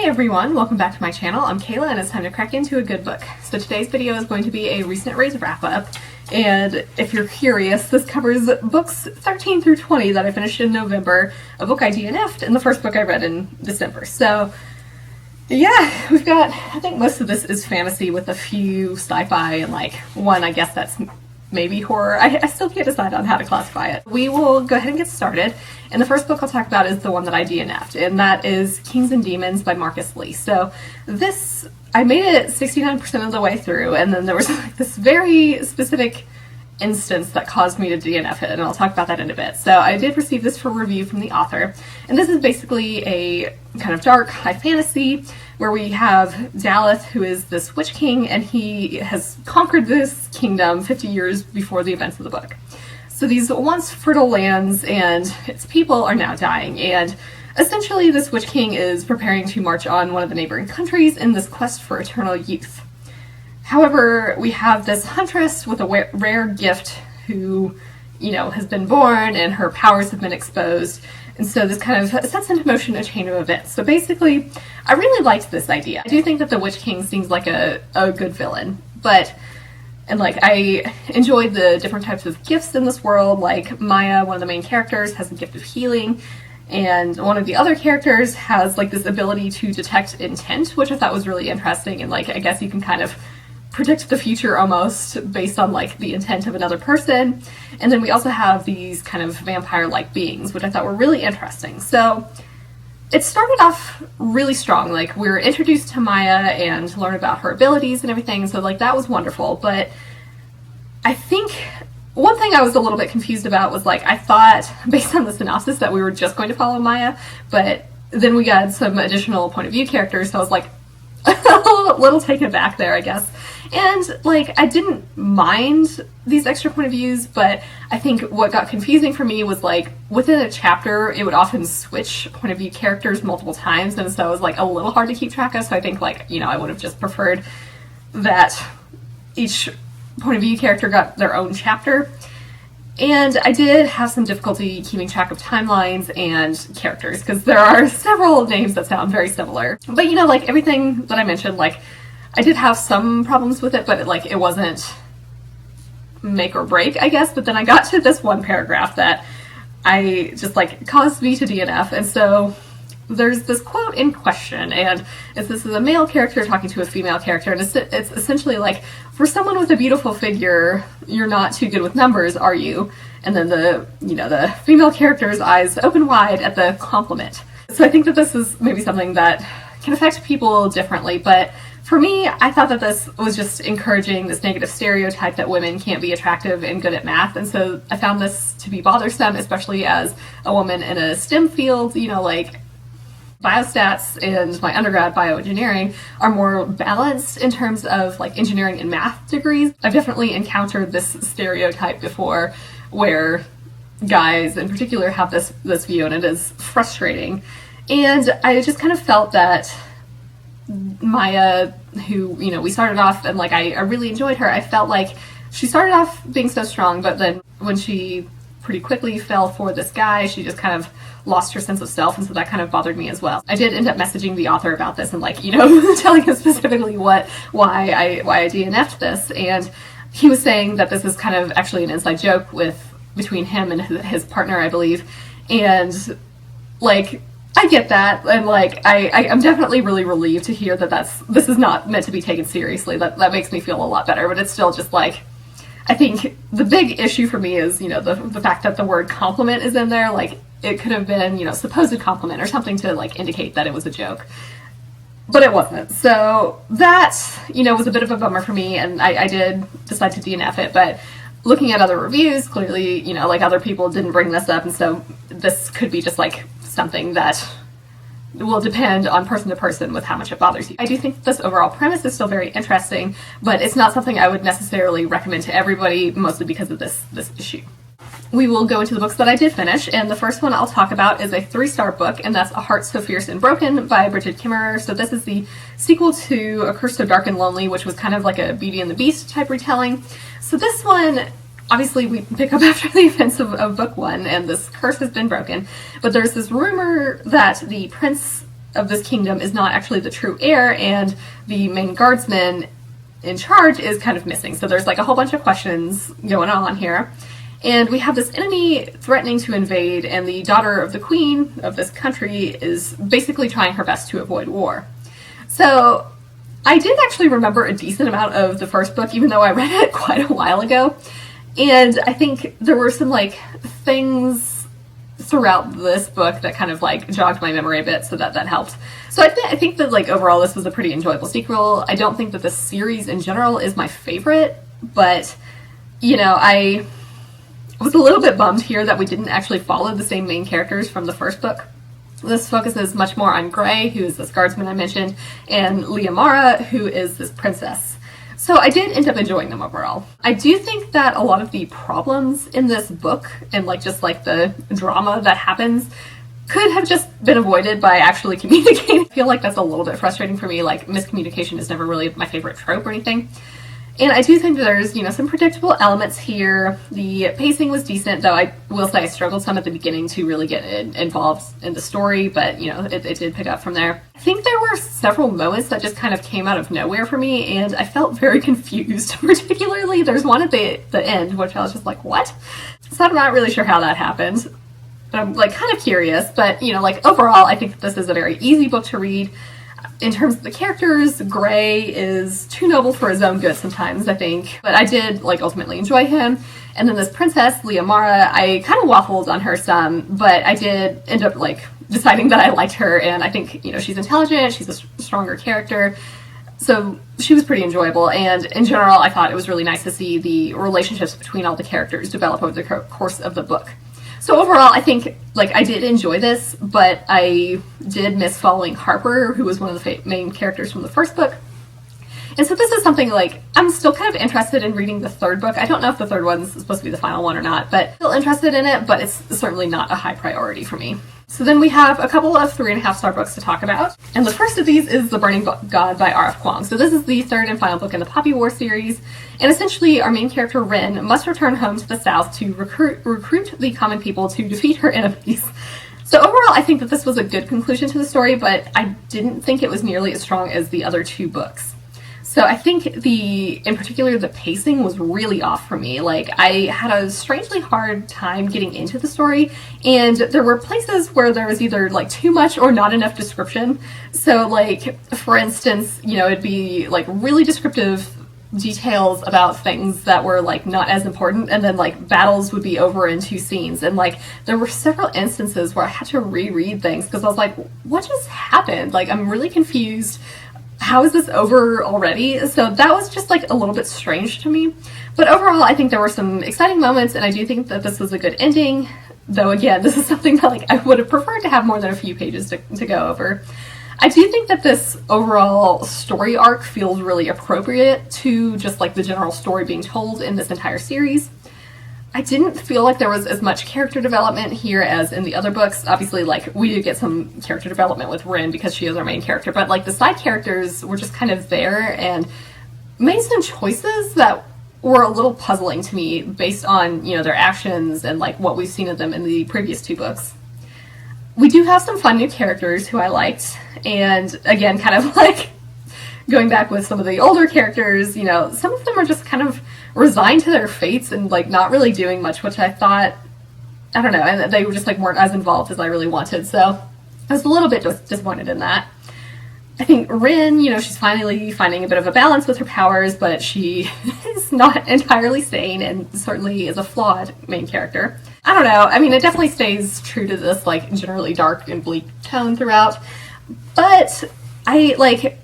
Hey everyone, welcome back to my channel. I'm Kayla and it's time to crack into a good book. So today's video is going to be a recent raise wrap-up, and if you're curious, this covers books 13 through 20 that I finished in November, a book I DNF'd, and the first book I read in December. So yeah, we've got, I think most of this is fantasy with a few sci-fi and like one, I guess that's maybe horror. I still can't decide on how to classify it. We will go ahead and get started. And the first book I'll talk about is the one that I DNF'd, and that is Kings and Demons by Marcus Lee. So this, I made it 69% of the way through, and then there was like this very specific instance that caused me to DNF it, and I'll talk about that in a bit. So I did receive this for review from the author, and this is basically a kind of dark high fantasy where we have Daleth, who is this witch king, and he has conquered this kingdom 50 years before the events of the book. So these once fertile lands and its people are now dying, and essentially this witch king is preparing to march on one of the neighboring countries in this quest for eternal youth. However, we have this huntress with a rare gift who, you know, has been born and her powers have been exposed. And so this kind of sets into motion a chain of events. So basically, I really liked this idea. I do think that the Witch King seems like a good villain, and like I enjoyed the different types of gifts in this world. Like Maya, one of the main characters, has a gift of healing, and one of the other characters has like this ability to detect intent, which I thought was really interesting. And like I guess you can kind of predict the future almost based on like the intent of another person. And then we also have these kind of vampire-like beings, which I thought were really interesting. So it started off really strong. Like we were introduced to Maya and learn about her abilities and everything. So like that was wonderful. But I think one thing I was a little bit confused about was like, I thought based on the synopsis that we were just going to follow Maya, but then we got some additional point of view characters. So I was like a little taken aback there, I guess. And like I didn't mind these extra point of views, but I think what got confusing for me was like within a chapter it would often switch point of view characters multiple times, and so it was like a little hard to keep track of. So I think like, you know, I would have just preferred that each point of view character got their own chapter. And I did have some difficulty keeping track of timelines and characters because there are several names that sound very similar. But you know, like everything that I mentioned, like I did have some problems with it, but it wasn't make or break, I guess. But then I got to this one paragraph that I just like caused me to DNF. And so there's this quote in question, and this is a male character talking to a female character, and it's essentially like, for someone with a beautiful figure, you're not too good with numbers, are you? And then the female character's eyes open wide at the compliment. So I think that this is maybe something that can affect people differently, but for me, I thought that this was just encouraging this negative stereotype that women can't be attractive and good at math, and so I found this to be bothersome, especially as a woman in a STEM field. You know, like biostats and my undergrad bioengineering are more balanced in terms of like engineering and math degrees. I've definitely encountered this stereotype before where guys in particular have this view, and it is frustrating. And I just kind of felt that Maya, who, you know, we started off and like I really enjoyed her. I felt like she started off being so strong, but then when she pretty quickly fell for this guy, she just kind of lost her sense of self, and so that kind of bothered me as well. I did end up messaging the author about this and like, you know, telling him specifically why I DNF'd this, and he was saying that this is kind of actually an inside joke between him and his partner, I believe, and like I get that, and like I'm definitely really relieved to hear that this is not meant to be taken seriously. That makes me feel a lot better, but it's still just like, I think the big issue for me is, you know, the fact that the word compliment is in there. Like it could have been, you know, supposed compliment or something to like indicate that it was a joke, but it wasn't. So that, you know, was a bit of a bummer for me, and I did decide to DNF it. But looking at other reviews, clearly, you know, like other people didn't bring this up, and so this could be just like something that will depend on person to person with how much it bothers you. I do think this overall premise is still very interesting, but it's not something I would necessarily recommend to everybody, mostly because of this issue. We will go into the books that I did finish, and the first one I'll talk about is a 3-star book, and that's A Heart So Fierce and Broken by Brigid Kemmerer. So this is the sequel to A Curse So Dark and Lonely, which was kind of like a Beauty and the Beast type retelling. So this one, obviously we pick up after the events of book 1, and this curse has been broken, but there's this rumor that the prince of this kingdom is not actually the true heir, and the main guardsman in charge is kind of missing. So there's like a whole bunch of questions going on here. And we have this enemy threatening to invade, and the daughter of the queen of this country is basically trying her best to avoid war. So I did actually remember a decent amount of the first book, even though I read it quite a while ago. And I think there were some like things throughout this book that kind of like jogged my memory a bit, so that helped. So I think that like overall this was a pretty enjoyable sequel. I don't think that the series in general is my favorite, but you know, I was a little bit bummed here that we didn't actually follow the same main characters from the first book. This focuses much more on Gray, who is this guardsman I mentioned, and Liamara, who is this princess. So I did end up enjoying them overall. I do think that a lot of the problems in this book, and like just like the drama that happens, could have just been avoided by actually communicating. I feel like that's a little bit frustrating for me. Like, miscommunication is never really my favorite trope or anything. And I do think there's, you know, some predictable elements here. The pacing was decent, though I will say I struggled some at the beginning to really get involved in the story, but, you know, it did pick up from there. I think there were several moments that just kind of came out of nowhere for me, and I felt very confused. Particularly, there's one at the end, which I was just like, what? So I'm not really sure how that happened. But I'm, like, kind of curious, but, you know, like, overall, I think this is a very easy book to read. In terms of the characters, Gray is too noble for his own good sometimes, I think. But I did, like, ultimately enjoy him. And then this princess, Liamara, I kind of waffled on her some, but I did end up, like, deciding that I liked her, and I think, you know, she's intelligent, she's a stronger character. So she was pretty enjoyable, and in general, I thought it was really nice to see the relationships between all the characters develop over the course of the book. So overall, I think, like, I did enjoy this, but I did miss following Harper, who was one of the main characters from the first book. And so this is something, like, I'm still kind of interested in reading the third book. I don't know if the third one's supposed to be the final one or not, but still interested in it, but it's certainly not a high priority for me. So then we have a couple of 3.5-star books to talk about. And the first of these is The Burning God by R.F. Kuang. So this is the third and final book in the Poppy War series. And essentially, our main character, Rin, must return home to the south to recruit the common people to defeat her enemies. So overall, I think that this was a good conclusion to the story, but I didn't think it was nearly as strong as the other two books. So I think in particular, the pacing was really off for me. Like, I had a strangely hard time getting into the story, and there were places where there was either, like, too much or not enough description. So, like, for instance, you know, it'd be, like, really descriptive details about things that were, like, not as important, and then, like, battles would be over in 2 scenes. And, like, there were several instances where I had to reread things because I was like, what just happened? Like, I'm really confused. How is this over already? So that was just, like, a little bit strange to me. But overall, I think there were some exciting moments, and I do think that this was a good ending. Though, again, this is something that, like, I would have preferred to have more than a few pages to go over. I do think that this overall story arc feels really appropriate to just, like, the general story being told in this entire series. I didn't feel like there was as much character development here as in the other books. Obviously, like, we did get some character development with Rin because she is our main character, but, like, the side characters were just kind of there and made some choices that were a little puzzling to me based on, you know, their actions and, like, what we've seen of them in the previous 2 books. We do have some fun new characters who I liked, and again, kind of like going back with some of the older characters, you know, some of them are just kind of resigned to their fates and, like, not really doing much, which I thought, I don't know, and they were just, like, weren't as involved as I really wanted, so I was a little bit disappointed in that. I think Rin, you know, she's finally finding a bit of a balance with her powers, but she is not entirely sane and certainly is a flawed main character. I don't know, I mean, it definitely stays true to this, like, generally dark and bleak tone throughout, but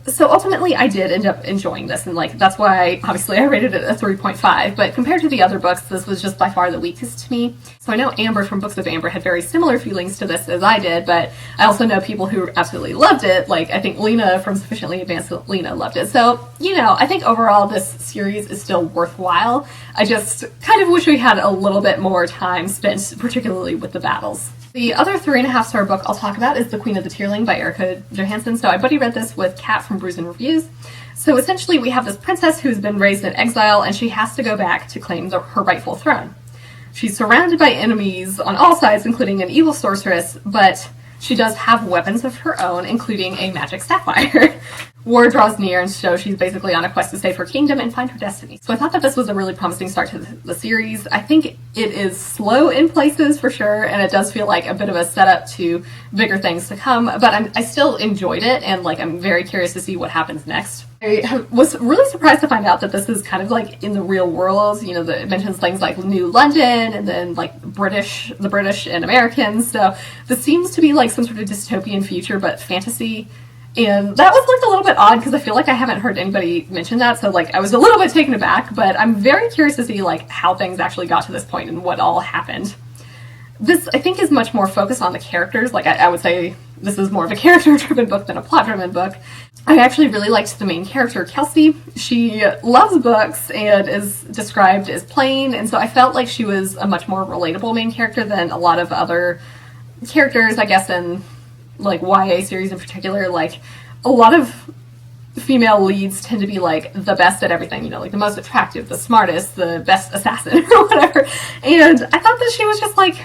so ultimately I did end up enjoying this, and, like, that's why obviously I rated it a 3.5, but compared to the other books, this was just by far the weakest to me. So I know Amber from Books of Amber had very similar feelings to this as I did, but I also know people who absolutely loved it. Like, I think Lena from Sufficiently Advanced Lena loved it. So, you know, I think overall this series is still worthwhile. I just kind of wish we had a little bit more time spent, particularly with the battles. The other 3.5-star book I'll talk about is The Queen of the Tearling by Erika Johansen. So I buddy read this with Kat from Brews and Reviews. So essentially we have this princess who's been raised in exile, and she has to go back to claim her rightful throne. She's surrounded by enemies on all sides, including an evil sorceress, but she does have weapons of her own, including a magic sapphire. War draws near, and so she's basically on a quest to save her kingdom and find her destiny. So I thought that this was a really promising start to the series. I think it is slow in places for sure, and it does feel like a bit of a setup to bigger things to come, but I still enjoyed it, and like I'm very curious to see what happens next. I was really surprised to find out that this is kind of like in the real world. You know, it mentions things like New London and then like the British and Americans. So this seems to be like some sort of dystopian future, but fantasy. And that was like a little bit odd because I feel like I haven't heard anybody mention that. So like I was a little bit taken aback, but I'm very curious to see like how things actually got to this point and what all happened. This, I think, is much more focused on the characters. Like, I would say this is more of a character-driven book than a plot-driven book. I actually really liked the main character, Kelsey. She loves books and is described as plain, and so I felt like she was a much more relatable main character than a lot of other characters, I guess, in, like, YA series in particular. Like, a lot of female leads tend to be, like, the best at everything, you know, like, the most attractive, the smartest, the best assassin, or whatever. And I thought that she was just, like,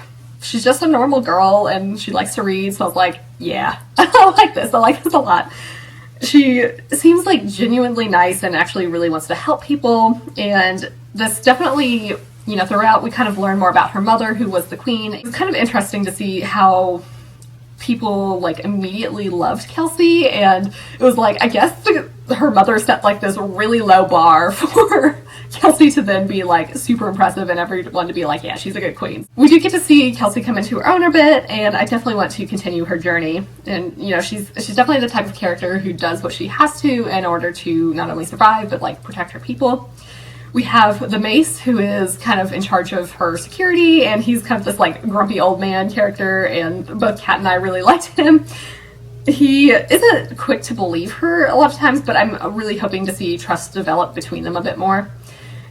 she's just a normal girl, and she likes to read, so I was like, yeah, I like this a lot. She seems like genuinely nice and actually really wants to help people, and this definitely, you know, throughout we kind of learn more about her mother, who was the queen. It was kind of interesting to see how people like immediately loved Kelsey, and it was like, I guess her mother set like this really low bar for Kelsey to then be like super impressive and everyone to be like, yeah, she's a good queen. We do get to see Kelsey come into her own a bit, and I definitely want to continue her journey. And you know, she's definitely the type of character who does what she has to in order to not only survive but like protect her people. We have the Mace, who is kind of in charge of her security, and he's kind of this like grumpy old man character, and both Kat and I really liked him. He isn't quick to believe her a lot of times, but I'm really hoping to see trust develop between them a bit more.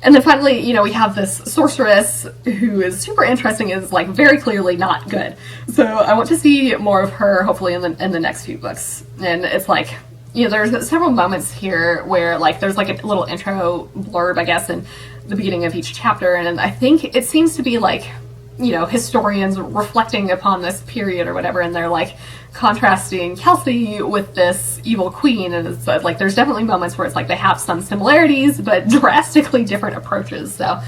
And then finally, you know, we have this sorceress who is super interesting, is like very clearly not good. So I want to see more of her, hopefully in the next few books. And it's like, you know, there's several moments here where like there's like a little intro blurb, I guess, in the beginning of each chapter, and I think it seems to be like, you know, historians reflecting upon this period or whatever, and they're like contrasting Kelsey with this evil queen, and it's like there's definitely moments where it's like they have some similarities but drastically different approaches. So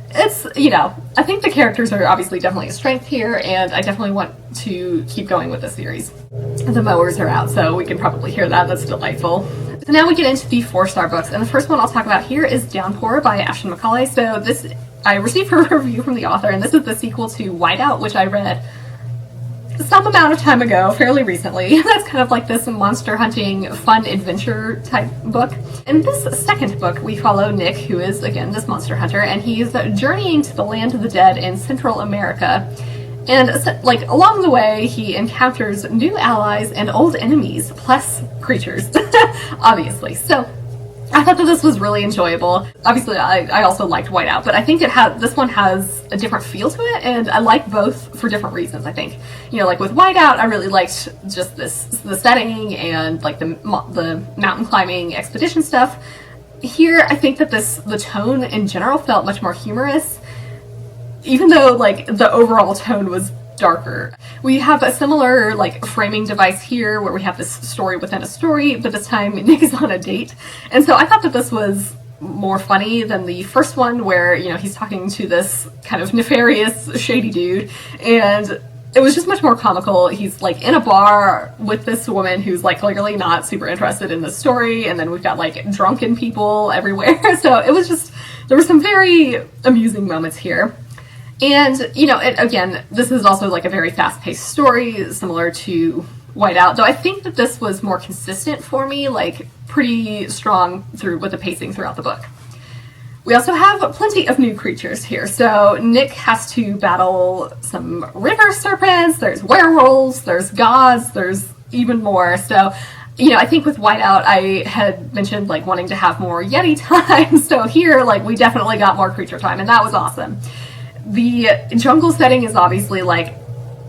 it's, you know, I think the characters are obviously definitely a strength here, and I definitely want to keep going with the series. The mowers are out, so we can probably hear that. That's delightful. So now we get into the 4-star books, and the first one I'll talk about here is Downpour by Ashton Macaulay. So this, I received a review from the author, and this is the sequel to Whiteout, which I read some amount of time ago, fairly recently. That's kind of like this monster hunting, fun adventure type book. In this second book, we follow Nick, who is, again, this monster hunter, and he's journeying to the land of the dead in Central America. And, like, along the way, he encounters new allies and old enemies, plus creatures, obviously. So I thought that this was really enjoyable. Obviously, I also liked Whiteout, but I think this one has a different feel to it, and I like both for different reasons, I think. You know, like with Whiteout, I really liked just the setting and like the mountain climbing expedition stuff. Here, I think that the tone in general felt much more humorous, even though like the overall tone was darker. We have a similar like framing device here where we have this story within a story, but this time Nick is on a date. And so I thought that this was more funny than the first one where, you know, he's talking to this kind of nefarious, shady dude, and it was just much more comical. He's like in a bar with this woman who's like clearly not super interested in the story, and then we've got like drunken people everywhere. So it was just, there were some very amusing moments here. And, you know, again, this is also like a very fast-paced story, similar to Whiteout, though I think that this was more consistent for me, like pretty strong with the pacing throughout the book. We also have plenty of new creatures here. So Nick has to battle some river serpents, there's werewolves, there's gods, there's even more. So, you know, I think with Whiteout, I had mentioned like wanting to have more Yeti time. So here, like, we definitely got more creature time, and that was awesome. The jungle setting is obviously like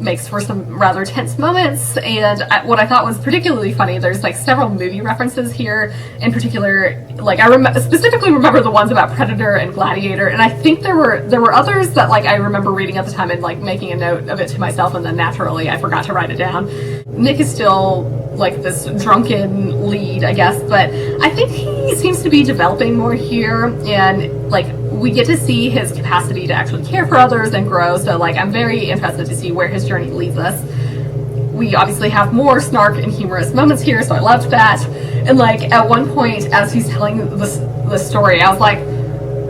makes for some rather tense moments, and what I thought was particularly funny, there's like several movie references here. In particular, like I specifically remember the ones about Predator and Gladiator, and I think there were others that like I remember reading at the time and like making a note of it to myself, and then naturally I forgot to write it down. Nick is still like this drunken lead, I guess, but I think he seems to be developing more here, and like we get to see his capacity to actually care for others and grow, so like I'm very interested to see where his journey leads us. We obviously have more snark and humorous moments here, so I loved that. And like at one point as he's telling this story, I was like,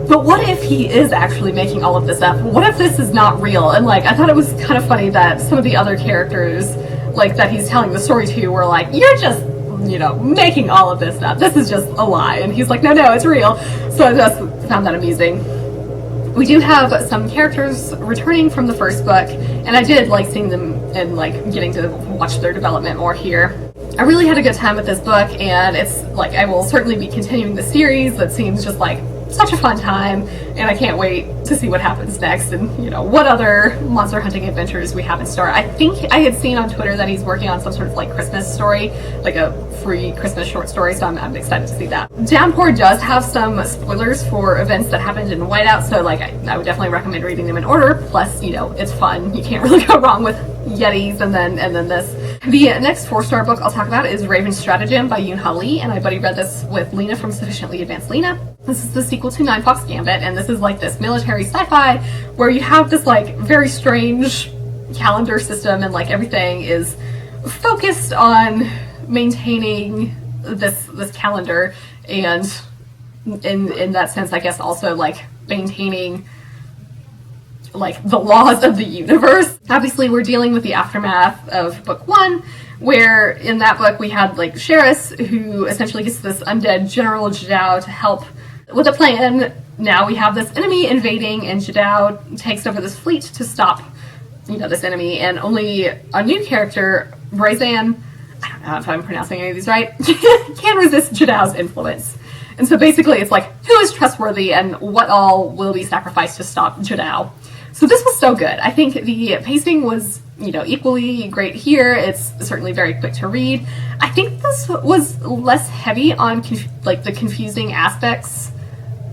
but what if he is actually making all of this up? What if this is not real? And like I thought it was kind of funny that some of the other characters like that he's telling the story to were like, you're just, you know, making all of this up. This is just a lie. And he's like, no, it's real. So I just found that amusing. We do have some characters returning from the first book, and I did like seeing them and like getting to watch their development more here. I really had a good time with this book, and it's like I will certainly be continuing the series. That seems just like such a fun time, and I can't wait to see what happens next and, you know, what other monster hunting adventures we have in store. I think I had seen on Twitter that he's working on some sort of like Christmas story, like a free Christmas short story, so I'm excited to see that. Downpour does have some spoilers for events that happened in Whiteout, so like I would definitely recommend reading them in order. Plus, you know, it's fun. You can't really go wrong with Yetis and then this. The next 4-star book I'll talk about is Raven's Stratagem by Yoon Lee, and I buddy read this with Lena from Sufficiently Advanced Lena. This is the sequel to Nine Fox Gambit, and this is like this military sci-fi where you have this like very strange calendar system, and like everything is focused on maintaining this calendar, and in that sense I guess also like maintaining like the laws of the universe. Obviously we're dealing with the aftermath of book 1, where in that book we had like Sheris, who essentially gets this undead General Jadao to help with a plan. Now we have this enemy invading, and Jadao takes over this fleet to stop, you know, this enemy, and only a new character, Brazan, I don't know if I'm pronouncing any of these right, can resist Jadao's influence. And so basically it's like, who is trustworthy and what all will be sacrificed to stop Jadao? So this was so good. I think the pacing was, you know, equally great here. It's certainly very quick to read. I think this was less heavy on like the confusing aspects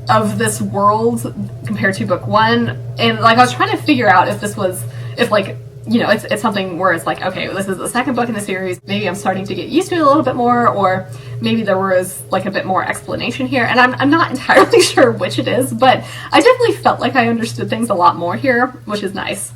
of this world compared to book 1. And like I was trying to figure out if like, you know, it's something where it's like, okay, this is the second book in the series, maybe I'm starting to get used to it a little bit more, or maybe there was like a bit more explanation here, and I'm not entirely sure which it is, but I definitely felt like I understood things a lot more here, which is nice.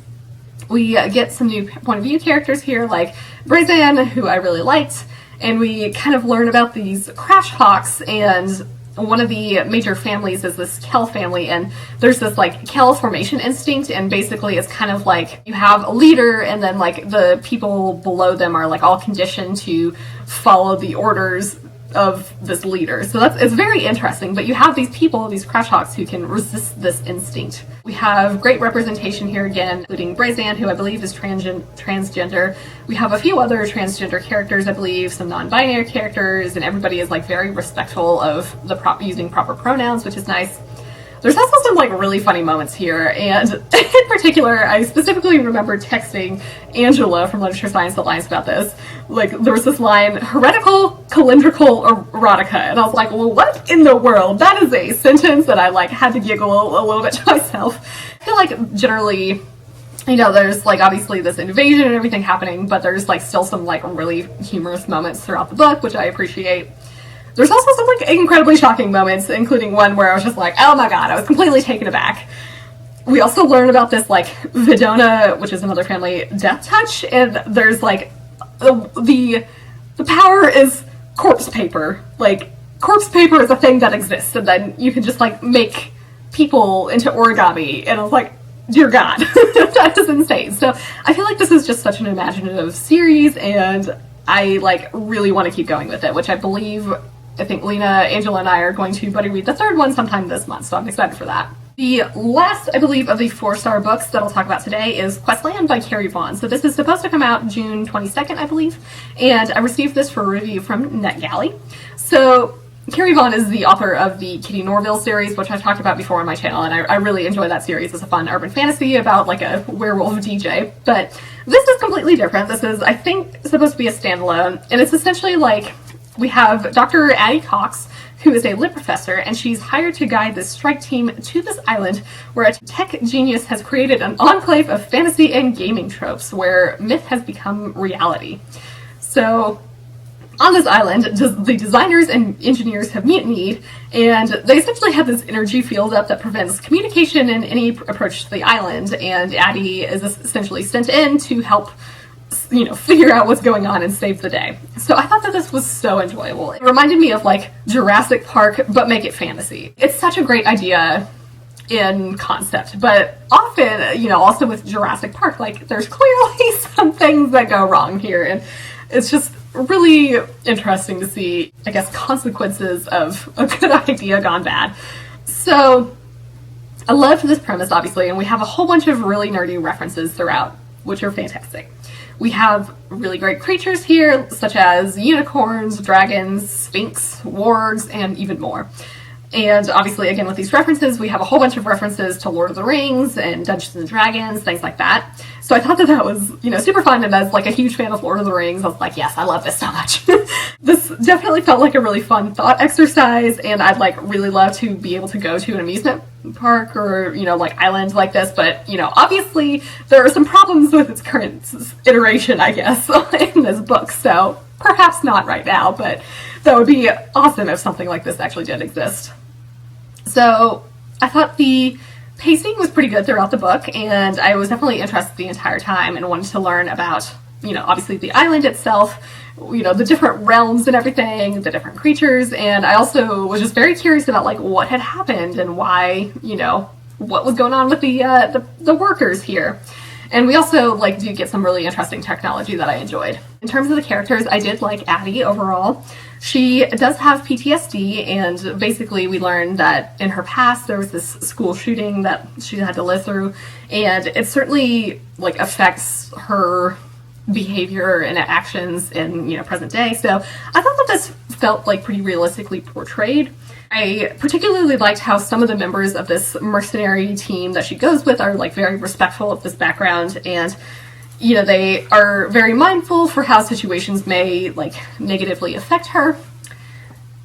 We get some new point of view characters here, like Brazan, who I really liked, and we kind of learn about these crash hawks, and one of the major families is this Kel family, and there's this like Kel formation instinct, and basically it's kind of like you have a leader, and then like the people below them are like all conditioned to follow the orders of this leader. So it's very interesting, but you have these people, these crash hawks, who can resist this instinct. We have great representation here again, including Brazan, who I believe is transgender. We have a few other transgender characters, I believe, some non-binary characters, and everybody is like very respectful of the using proper pronouns, which is nice. There's also some like really funny moments here, and in particular, I specifically remember texting Angela from Literature Science Alliance about this. Like, there was this line, heretical, calendrical, erotica, and I was like, well, what in the world? That is a sentence that I like had to giggle a little bit to myself. I feel like generally, you know, there's like obviously this invasion and everything happening, but there's like still some like really humorous moments throughout the book, which I appreciate. There's also some like incredibly shocking moments, including one where I was just like, oh my god, I was completely taken aback. We also learn about this like Vidona, which is another family, death touch, and there's like the power is corpse paper. Like, corpse paper is a thing that exists, and then you can just like make people into origami, and I was like, dear god, that is insane. So I feel like this is just such an imaginative series, and I like really want to keep going with it, which I think Lena, Angela, and I are going to buddy read the third one sometime this month, so I'm excited for that. The last, I believe, of the 4-star books that I'll talk about today is Questland by Carrie Vaughn. So this is supposed to come out June 22nd, I believe, and I received this for a review from NetGalley. So Carrie Vaughn is the author of the Kitty Norville series, which I've talked about before on my channel, and I really enjoy that series. It's a fun urban fantasy about like a werewolf DJ, but this is completely different. This is, I think, supposed to be a standalone, and it's essentially like we have Dr. Addie Cox, who is a lit professor, and she's hired to guide this strike team to this island where a tech genius has created an enclave of fantasy and gaming tropes where myth has become reality. So on this island, the designers and engineers have mutinied, and they essentially have this energy field up that prevents communication in any approach to the island, and Addie is essentially sent in to help, you know, figure out what's going on and save the day. So I thought that this was so enjoyable. It reminded me of like Jurassic Park, but make it fantasy. It's such a great idea in concept, but often, you know, also with Jurassic Park, like there's clearly some things that go wrong here, and it's just really interesting to see, I guess, consequences of a good idea gone bad. So I loved this premise, obviously, and we have a whole bunch of really nerdy references throughout, which are fantastic. We have really great creatures here, such as unicorns, dragons, sphinx, wargs, and even more. And obviously, again, with these references, we have a whole bunch of references to Lord of the Rings and Dungeons and Dragons, things like that. So I thought that that was, you know, super fun, and as like a huge fan of Lord of the Rings, I was like, yes, I love this so much. This definitely felt like a really fun thought exercise, and I'd like really love to be able to go to an amusement park or, you know, like island like this, but, you know, obviously there are some problems with its current iteration, I guess, in this book, so perhaps not right now, but that would be awesome if something like this actually did exist. So I thought the pacing was pretty good throughout the book, and I was definitely interested the entire time and wanted to learn about, you know, obviously the island itself, you know, the different realms and everything, the different creatures, and I also was just very curious about like what had happened and why, you know, what was going on with the workers here. And we also like do get some really interesting technology that I enjoyed. In terms of the characters, I did like Addie overall. She does have PTSD, and basically we learned that in her past there was this school shooting that she had to live through, and it certainly like affects her behavior and actions in, you know, present day. So I thought that this felt like pretty realistically portrayed. I particularly liked how some of the members of this mercenary team that she goes with are like very respectful of this background, and, you know, they are very mindful for how situations may like negatively affect her.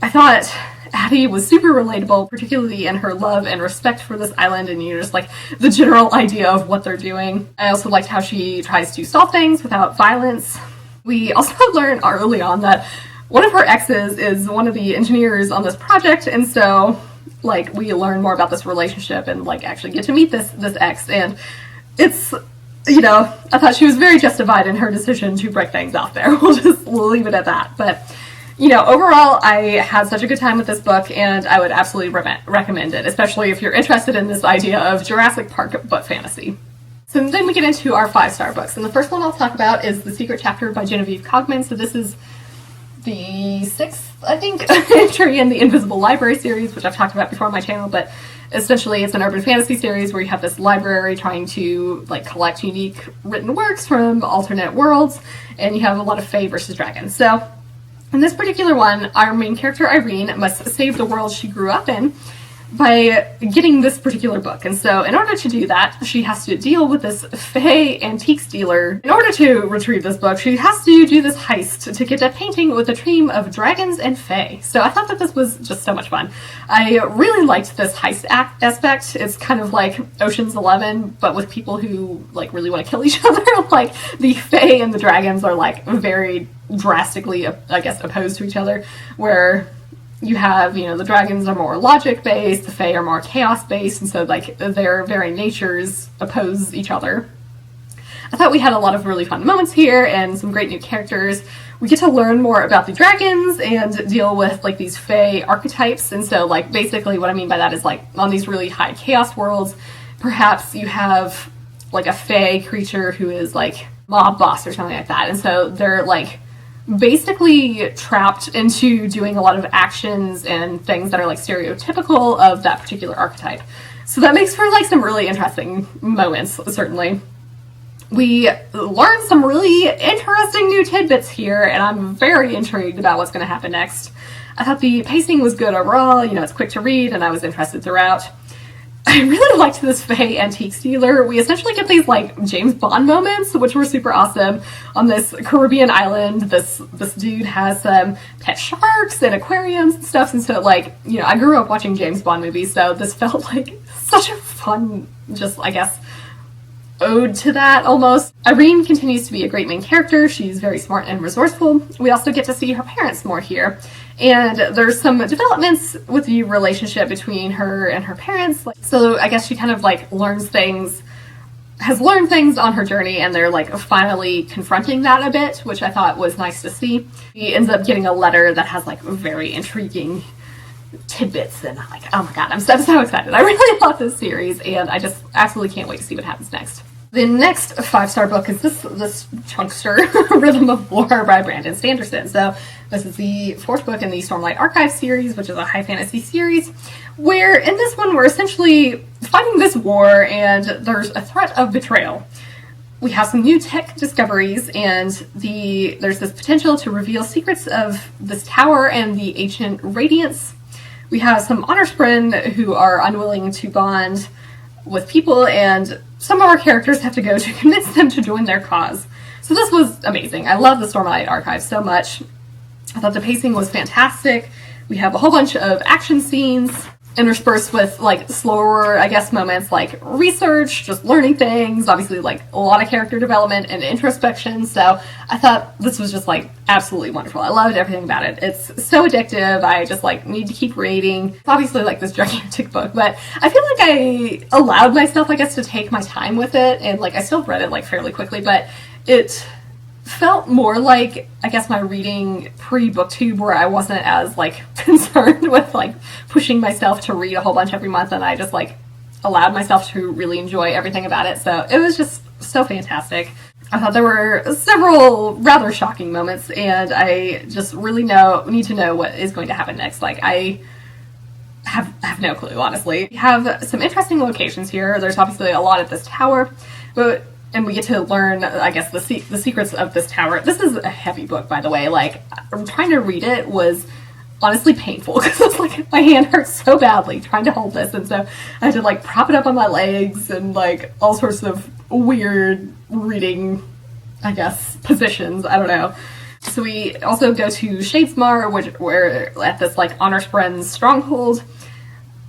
I thought Addie was super relatable, particularly in her love and respect for this island and, you know, just like the general idea of what they're doing. I also liked how she tries to solve things without violence. We also learned early on that one of her exes is one of the engineers on this project, and so like we learn more about this relationship and like actually get to meet this ex, and it's, you know, I thought she was very justified in her decision to break things off there. We'll leave it at that. But, you know, overall, I had such a good time with this book, and I would absolutely recommend it, especially if you're interested in this idea of Jurassic Park but fantasy. So then we get into our 5-star books, and the first one I'll talk about is The Secret Chapter by Genevieve Cogman. So this is the 6th, I think, entry in the Invisible Library series, which I've talked about before on my channel, but essentially it's an urban fantasy series where you have this library trying to like collect unique written works from alternate worlds, and you have a lot of Fae versus dragons. So in this particular one, our main character Irene must save the world she grew up in by getting this particular book. And so in order to do that, she has to deal with this Fae antiques dealer. In order to retrieve this book, she has to do this heist to get a painting with a team of dragons and Fae. So I thought that this was just so much fun. I really liked this heist aspect. It's kind of like Ocean's 11, but with people who like really want to kill each other. Like the Fae and the dragons are like very drastically, I guess, opposed to each other, where you have, you know, the dragons are more logic-based, the Fae are more chaos-based, and so, like, their very natures oppose each other. I thought we had a lot of really fun moments here, and some great new characters. We get to learn more about the dragons, and deal with, like, these Fae archetypes, and so, like, basically what I mean by that is, like, on these really high chaos worlds, perhaps you have, like, a Fae creature who is, like, mob boss or something like that, and so they're, like, basically trapped into doing a lot of actions and things that are like stereotypical of that particular archetype. So that makes for like some really interesting moments, certainly. We learned some really interesting new tidbits here, and I'm very intrigued about what's going to happen next. I thought the pacing was good overall, it's quick to read, and I was interested throughout. I really liked this Faye antiques dealer. We essentially get these, James Bond moments, which were super awesome. On this Caribbean island, this dude has some pet sharks and aquariums and stuff, and so, I grew up watching James Bond movies, so this felt like such a fun, ode to that almost. Irene continues to be a great main character. She's very smart and resourceful. We also get to see her parents more here. And there's some developments with the relationship between her and her parents. So I guess she kind of has learned things on her journey, and they're finally confronting that a bit, which I thought was nice to see. She ends up getting a letter that has very intriguing tidbits, and oh my god, I'm so excited. I really love this series, and I just absolutely can't wait to see what happens next. The next 5-star book is this chunkster, Rhythm of War by Brandon Sanderson. So this is the 4th book in the Stormlight Archive series, which is a high fantasy series, where in this one we're essentially fighting this war, and there's a threat of betrayal. We have some new tech discoveries, and there's this potential to reveal secrets of this tower and the ancient radiance. We have some Honorspren who are unwilling to bond with people, and some of our characters have to go to convince them to join their cause. So this was amazing. I love the Stormlight Archive so much. I thought the pacing was fantastic. We have a whole bunch of action scenes interspersed with slower, moments like research, just learning things, obviously a lot of character development and introspection. So I thought this was just absolutely wonderful. I loved everything about it. It's so addictive. I just need to keep reading. It's obviously this gigantic book, but I feel like I allowed myself, to take my time with it, and I still read it fairly quickly, but it felt more my reading pre-booktube, where I wasn't as concerned with pushing myself to read a whole bunch every month, and I just allowed myself to really enjoy everything about it. So it was just so fantastic. I thought there were several rather shocking moments, and I just really need to know what is going to happen next. I have no clue, honestly. We have some interesting locations here. There's obviously a lot at this tower, and we get to learn, the secrets of this tower. This is a heavy book, by the way. Trying to read it was honestly painful, because my hand hurts so badly trying to hold this, and so I had to prop it up on my legs and all sorts of weird reading, positions. I don't know. So we also go to Shadesmar, which we're at this Honorspren's stronghold.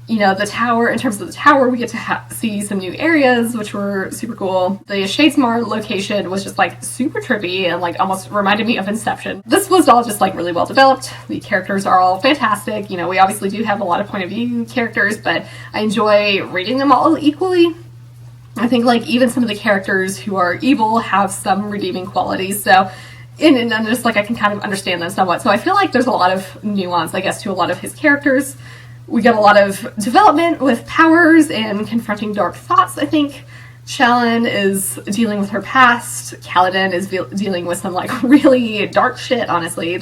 The tower, in terms of the tower, we get to see some new areas, which were super cool. The Shadesmar location was just super trippy and almost reminded me of Inception. This was all just really well developed. The characters are all fantastic. We obviously do have a lot of point of view characters, but I enjoy reading them all equally. I think even some of the characters who are evil have some redeeming qualities, so and just I can kind of understand them somewhat. So I feel there's a lot of nuance, to a lot of his characters. We get a lot of development with powers and confronting dark thoughts. I think Shalyn is dealing with her past. Kaladin is dealing with some really dark shit, honestly.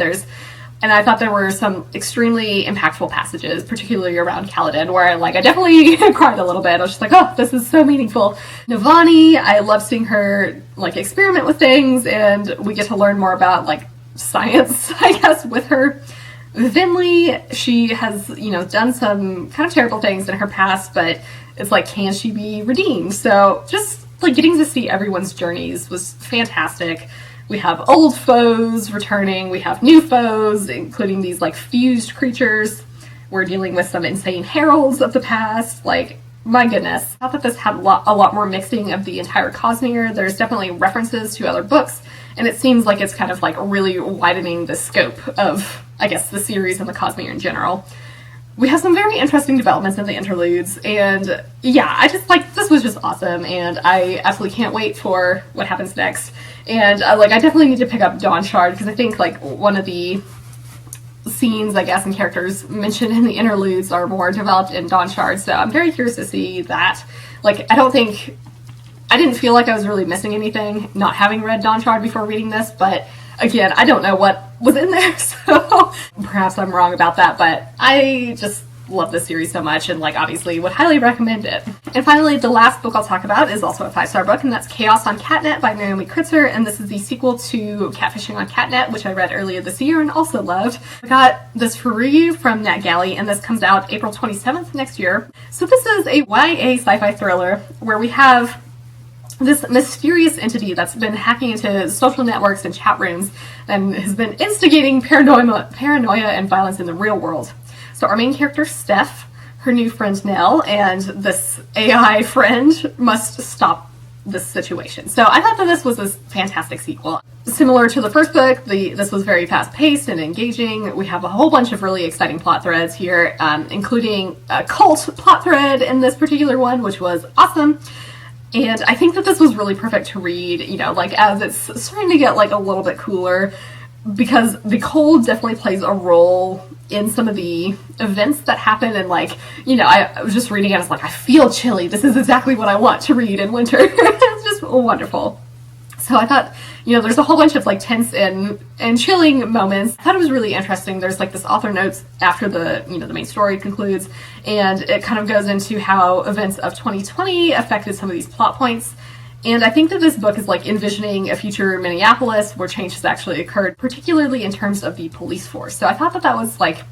And I thought there were some extremely impactful passages, particularly around Kaladin, where I definitely cried a little bit. I was just oh, this is so meaningful. Navani, I love seeing her experiment with things, and we get to learn more about science, with her. Vinley, she has, done some kind of terrible things in her past, but it's can she be redeemed? So just getting to see everyone's journeys was fantastic. We have old foes returning, we have new foes, including these fused creatures. We're dealing with some insane heralds of the past. My goodness. I thought that this had a lot more mixing of the entire Cosmere. There's definitely references to other books, and it seems it's kind of really widening the scope of, the series and the Cosmere in general. We have some very interesting developments in the interludes, and yeah, I just this was just awesome, and I absolutely can't wait for what happens next. And I definitely need to pick up Dawn Shard, because I think one of the scenes, and characters mentioned in the interludes are more developed in Dawn Shard, so I'm very curious to see that. I didn't feel I was really missing anything not having read Dawn Shard before reading this, but again, I don't know what was in there, so perhaps I'm wrong about that, but I just love this series so much, and like obviously would highly recommend it. And finally, the last book I'll talk about is also a 5-star book, and that's Chaos on CatNet by Naomi Kritzer, and this is the sequel to Catfishing on CatNet, which I read earlier this year and also loved. I got this for review from NetGalley, and this comes out April 27th next year. So this is a YA sci-fi thriller where we have this mysterious entity that's been hacking into social networks and chat rooms and has been instigating paranoia and violence in the real world. So our main character, Steph, her new friend Nell, and this AI friend must stop this situation. So I thought that this was a fantastic sequel. Similar to the first book, this was very fast-paced and engaging. We have a whole bunch of really exciting plot threads here, including a cult plot thread in this particular one, which was awesome. And I think that this was really perfect to read, you know, like as it's starting to get like a little bit cooler, because the cold definitely plays a role in some of the events that happen. And like, you know, I was just reading it, I was like, I feel chilly. This is exactly what I want to read in winter. It's just wonderful. So I thought, you know, there's a whole bunch of like tense and chilling moments. I thought it was really interesting. There's like this author notes after the, you know, the main story concludes, and it kind of goes into how events of 2020 affected some of these plot points. And I think that this book is like envisioning a future Minneapolis where change has actually occurred, particularly in terms of the police force. So I thought that that was like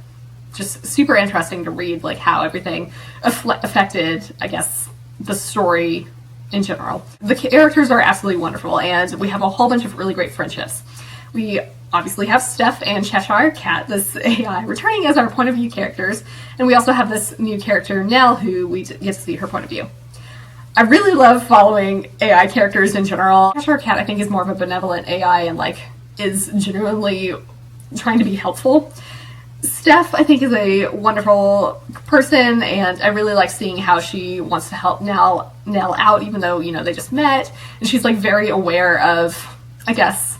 just super interesting to read, like how everything affected, I guess, the story in general. The characters are absolutely wonderful, and we have a whole bunch of really great friendships. We obviously have Steph and Cheshire Cat, this AI, returning as our point of view characters, and we also have this new character, Nell, who we get to see her point of view. I really love following AI characters in general. Cheshire Cat, I think, is more of a benevolent AI and like is genuinely trying to be helpful. Steph, I think, is a wonderful person, and I really like seeing how she wants to help Nell out, even though, you know, they just met, and she's like very aware of, I guess,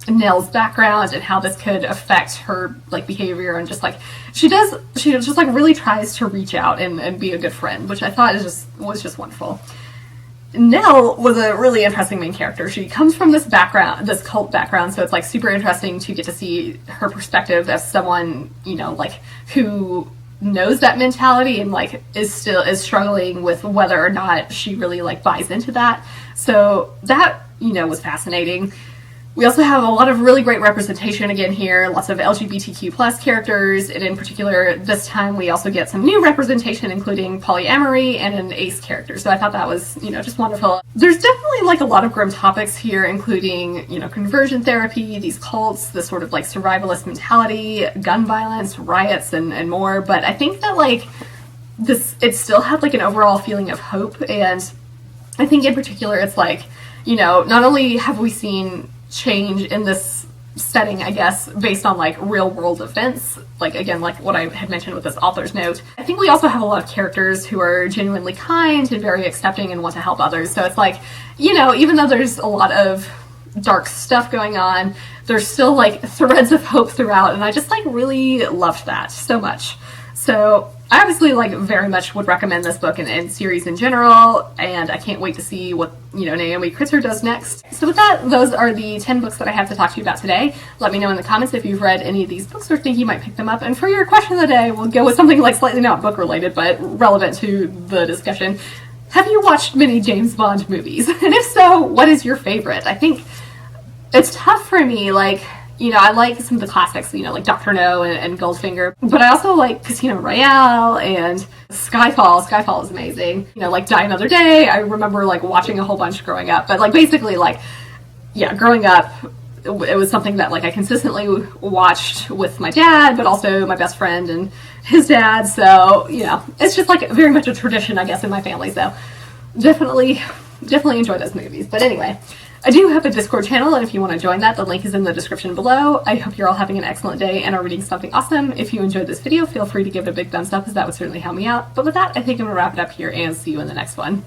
Nell's background and how this could affect her like behavior, and just like she just like really tries to reach out and be a good friend, which I thought was just wonderful. Nell was a really interesting main character. She comes from this background, this cult background, so it's like super interesting to get to see her perspective as someone, you know, like who knows that mentality and like is struggling with whether or not she really like buys into that. So that, you know, was fascinating. We also have a lot of really great representation again here, lots of LGBTQ plus characters, and in particular this time we also get some new representation, including polyamory and an ace character. So I thought that was, you know, just wonderful. There's definitely like a lot of grim topics here, including, you know, conversion therapy, these cults, this sort of like survivalist mentality, gun violence, riots, and more. But I think that like it still had like an overall feeling of hope, and I think in particular it's like, you know, not only have we seen change in this setting, I guess, based on like real world events, like again, like what I had mentioned with this author's note, I think we also have a lot of characters who are genuinely kind and very accepting and want to help others. So it's like, you know, even though there's a lot of dark stuff going on, there's still like threads of hope throughout, and I just like really loved that so much. So I obviously like very much would recommend this book and series in general, and I can't wait to see what, you know, Naomi Kritzer does next. So with that, those are the 10 books that I have to talk to you about today. Let me know in the comments if you've read any of these books or think you might pick them up. And for your question of the day, we'll go with something like slightly not book related, but relevant to the discussion. Have you watched many James Bond movies? And if so, what is your favorite? I think it's tough for me, like, you know, I like some of the classics, you know, like Dr. No and Goldfinger, but I also like Casino Royale and Skyfall. Skyfall is amazing. You know, like Die Another Day, I remember like watching a whole bunch growing up, but like basically like, yeah, growing up, it was something that like I consistently watched with my dad, but also my best friend and his dad, so, you know, it's just like very much a tradition, I guess, in my family, so definitely enjoy those movies. But anyway, I do have a Discord channel, and if you want to join that, the link is in the description below. I hope you're all having an excellent day and are reading something awesome. If you enjoyed this video, feel free to give it a big thumbs up, as that would certainly help me out. But with that, I think I'm going to wrap it up here and see you in the next one.